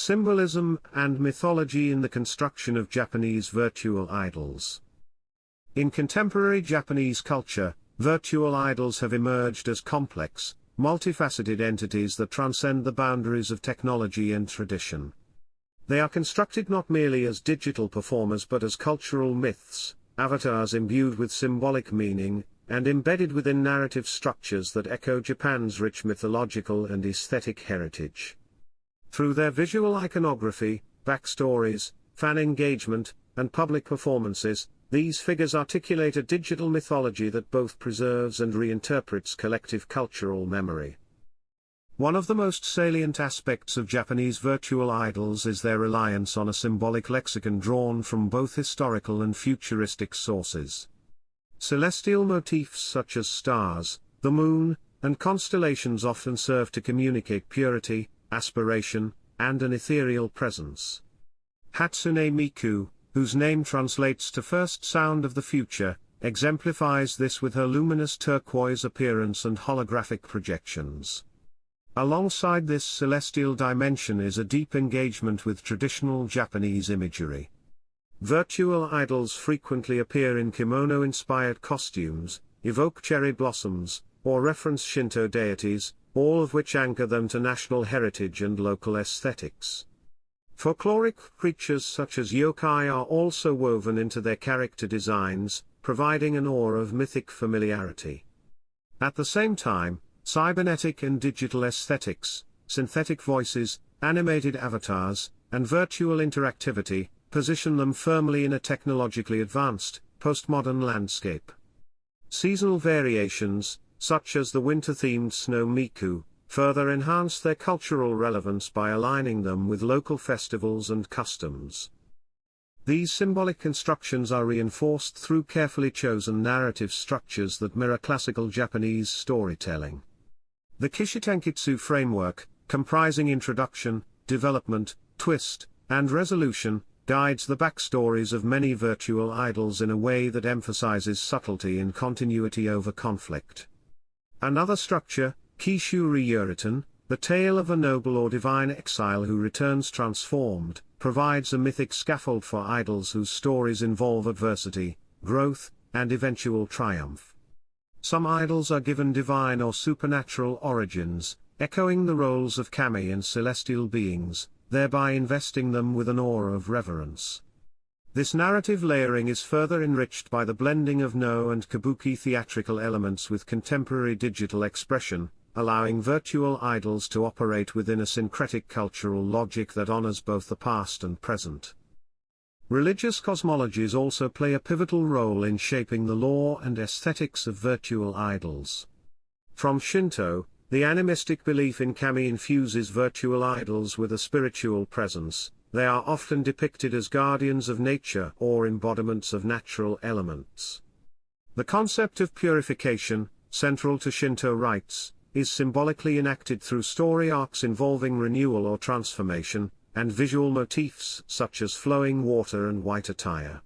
Symbolism and mythology in the construction of Japanese virtual idols. In contemporary Japanese culture, virtual idols have emerged as complex, multifaceted entities that transcend the boundaries of technology and tradition. They are constructed not merely as digital performers but as cultural myths, avatars imbued with symbolic meaning, and embedded within narrative structures that echo Japan's rich mythological and aesthetic heritage. Through their visual iconography, backstories, fan engagement, and public performances, these figures articulate a digital mythology that both preserves and reinterprets collective cultural memory. One of the most salient aspects of Japanese virtual idols is their reliance on a symbolic lexicon drawn from both historical and futuristic sources. Celestial motifs such as stars, the moon, and constellations often serve to communicate purity, aspiration, and an ethereal presence. Hatsune Miku, whose name translates to first sound of the future, exemplifies this with her luminous turquoise appearance and holographic projections. Alongside this celestial dimension is a deep engagement with traditional Japanese imagery. Virtual idols frequently appear in kimono-inspired costumes, evoke cherry blossoms, or reference Shinto deities, all of which anchor them to national heritage and local aesthetics. Folkloric creatures such as yokai are also woven into their character designs, providing an aura of mythic familiarity. At the same time, cybernetic and digital aesthetics, synthetic voices, animated avatars, and virtual interactivity, position them firmly in a technologically advanced, postmodern landscape. Seasonal variations, such as the winter-themed Snow Miku, further enhance their cultural relevance by aligning them with local festivals and customs. These symbolic constructions are reinforced through carefully chosen narrative structures that mirror classical Japanese storytelling. The Kishitenkitsu framework, comprising introduction, development, twist, and resolution, guides the backstories of many virtual idols in a way that emphasizes subtlety and continuity over conflict. Another structure, Kishu Ryuritan, the tale of a noble or divine exile who returns transformed, provides a mythic scaffold for idols whose stories involve adversity, growth, and eventual triumph. Some idols are given divine or supernatural origins, echoing the roles of kami and celestial beings, thereby investing them with an aura of reverence. This narrative layering is further enriched by the blending of no and kabuki theatrical elements with contemporary digital expression, allowing virtual idols to operate within a syncretic cultural logic that honors both the past and present. Religious cosmologies also play a pivotal role in shaping the lore and aesthetics of virtual idols. From Shinto, the animistic belief in kami infuses virtual idols with a spiritual presence. They are often depicted as guardians of nature or embodiments of natural elements. The concept of purification, central to Shinto rites, is symbolically enacted through story arcs involving renewal or transformation, and visual motifs such as flowing water and white attire.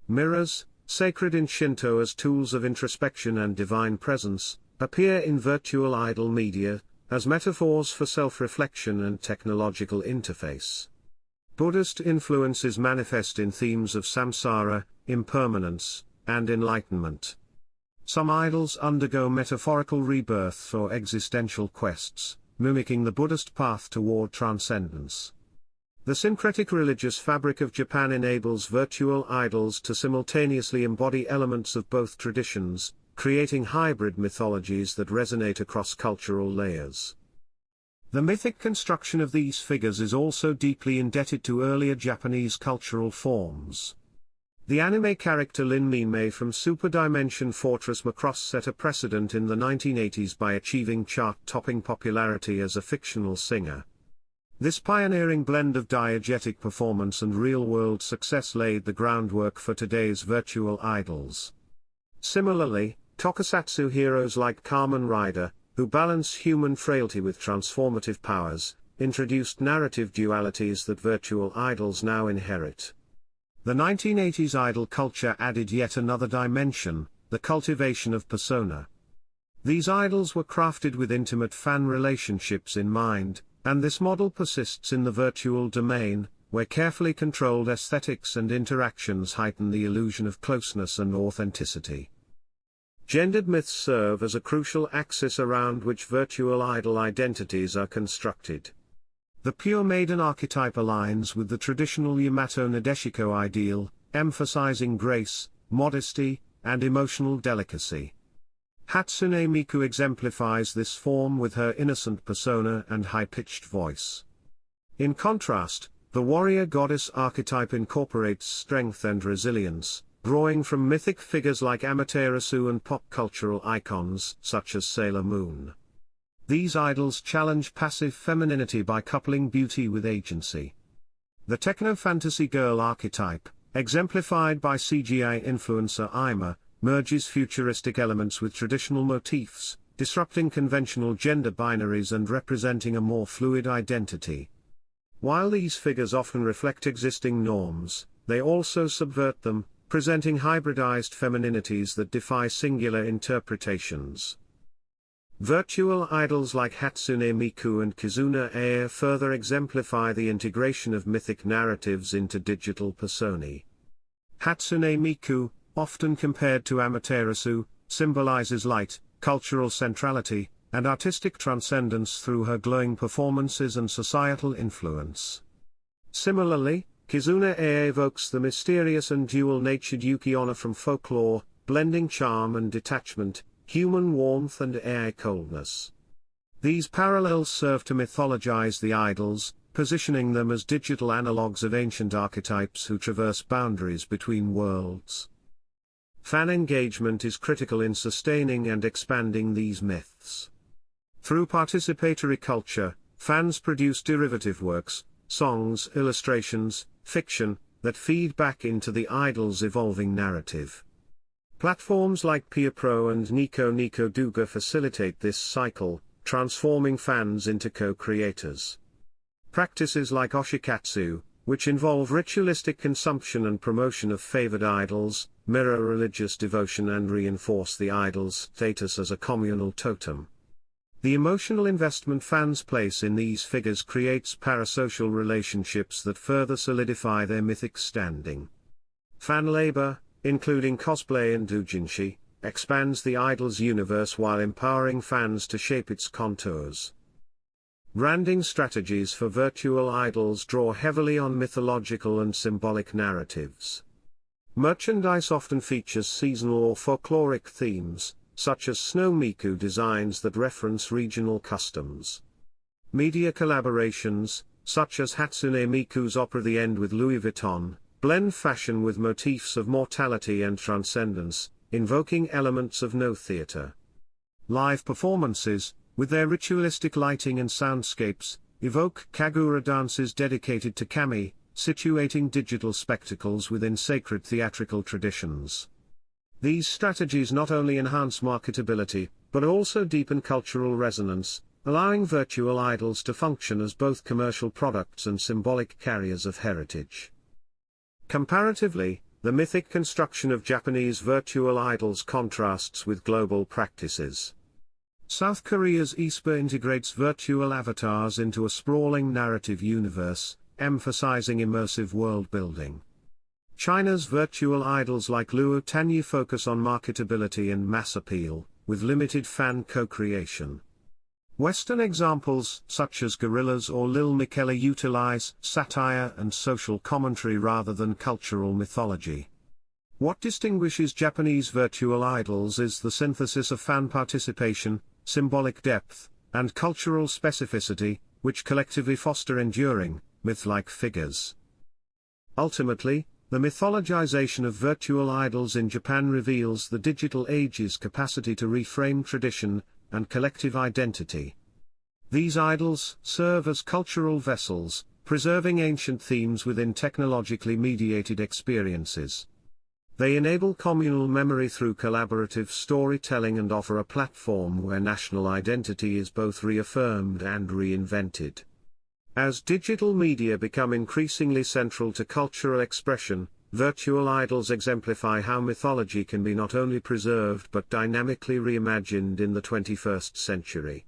Mirrors, sacred in Shinto as tools of introspection and divine presence, appear in virtual idol media, as metaphors for self-reflection and technological interface. Buddhist influences manifest in themes of samsara, impermanence, and enlightenment. Some idols undergo metaphorical rebirth or existential quests, mimicking the Buddhist path toward transcendence. The syncretic religious fabric of Japan enables virtual idols to simultaneously embody elements of both traditions, creating hybrid mythologies that resonate across cultural layers. The mythic construction of these figures is also deeply indebted to earlier Japanese cultural forms. The anime character Lin Mimei from Super Dimension Fortress Macross set a precedent in the 1980s by achieving chart-topping popularity as a fictional singer. This pioneering blend of diegetic performance and real-world success laid the groundwork for today's virtual idols. Similarly, tokusatsu heroes like Kamen Rider, who balance human frailty with transformative powers, introduced narrative dualities that virtual idols now inherit. The 1980s idol culture added yet another dimension, the cultivation of persona. These idols were crafted with intimate fan relationships in mind, And this model persists in the virtual domain, where carefully controlled aesthetics and interactions heighten the illusion of closeness and authenticity. Gendered myths serve as a crucial axis around which virtual idol identities are constructed. The pure maiden archetype aligns with the traditional Yamato Nadeshiko ideal, emphasizing grace, modesty, and emotional delicacy. Hatsune Miku exemplifies this form with her innocent persona and high-pitched voice. In contrast, the warrior goddess archetype incorporates strength and resilience, drawing from mythic figures like Amaterasu and pop-cultural icons such as Sailor Moon. These idols challenge passive femininity by coupling beauty with agency. The techno-fantasy girl archetype, exemplified by CGI influencer Ima, merges futuristic elements with traditional motifs, disrupting conventional gender binaries and representing a more fluid identity. While these figures often reflect existing norms, they also subvert them, presenting hybridized femininities that defy singular interpretations. Virtual idols like Hatsune Miku and Kizuna Aya further exemplify the integration of mythic narratives into digital personae. Hatsune Miku, often compared to Amaterasu, symbolizes light, cultural centrality, and artistic transcendence through her glowing performances and societal influence. Similarly, Kizuna Aya evokes the mysterious and dual-natured Yuki Onna from folklore, blending charm and detachment, human warmth and AI coldness. These parallels serve to mythologize the idols, positioning them as digital analogues of ancient archetypes who traverse boundaries between worlds. Fan engagement is critical in sustaining and expanding these myths. Through participatory culture, fans produce derivative works, songs, illustrations, fiction, that feed back into the idol's evolving narrative. Platforms like PeerPro and Nico Nico Douga facilitate this cycle, transforming fans into co-creators. Practices like oshikatsu, which involve ritualistic consumption and promotion of favored idols, mirror religious devotion and reinforce the idol's status as a communal totem. The emotional investment fans place in these figures creates parasocial relationships that further solidify their mythic standing. Fan labor, including cosplay and doujinshi, expands the idol's universe while empowering fans to shape its contours. Branding strategies for virtual idols draw heavily on mythological and symbolic narratives. Merchandise often features seasonal or folkloric themes, such as Snow Miku designs that reference regional customs. Media collaborations, such as Hatsune Miku's opera The End with Louis Vuitton, blend fashion with motifs of mortality and transcendence, invoking elements of no theater. Live performances, with their ritualistic lighting and soundscapes, evoke Kagura dances dedicated to kami, situating digital spectacles within sacred theatrical traditions. These strategies not only enhance marketability, but also deepen cultural resonance, allowing virtual idols to function as both commercial products and symbolic carriers of heritage. Comparatively, the mythic construction of Japanese virtual idols contrasts with global practices. South Korea's aespa integrates virtual avatars into a sprawling narrative universe, emphasizing immersive world-building. China's virtual idols like Luo Tanyu focus on marketability and mass appeal, with limited fan co-creation. Western examples, such as Gorillaz or Lil Miquela, utilize satire and social commentary rather than cultural mythology. What distinguishes Japanese virtual idols is the synthesis of fan participation, symbolic depth, and cultural specificity, which collectively foster enduring, myth-like figures. Ultimately, the mythologization of virtual idols in Japan reveals the digital age's capacity to reframe tradition and collective identity. These idols serve as cultural vessels, preserving ancient themes within technologically mediated experiences. They enable communal memory through collaborative storytelling and offer a platform where national identity is both reaffirmed and reinvented. As digital media become increasingly central to cultural expression, virtual idols exemplify how mythology can be not only preserved but dynamically reimagined in the 21st century.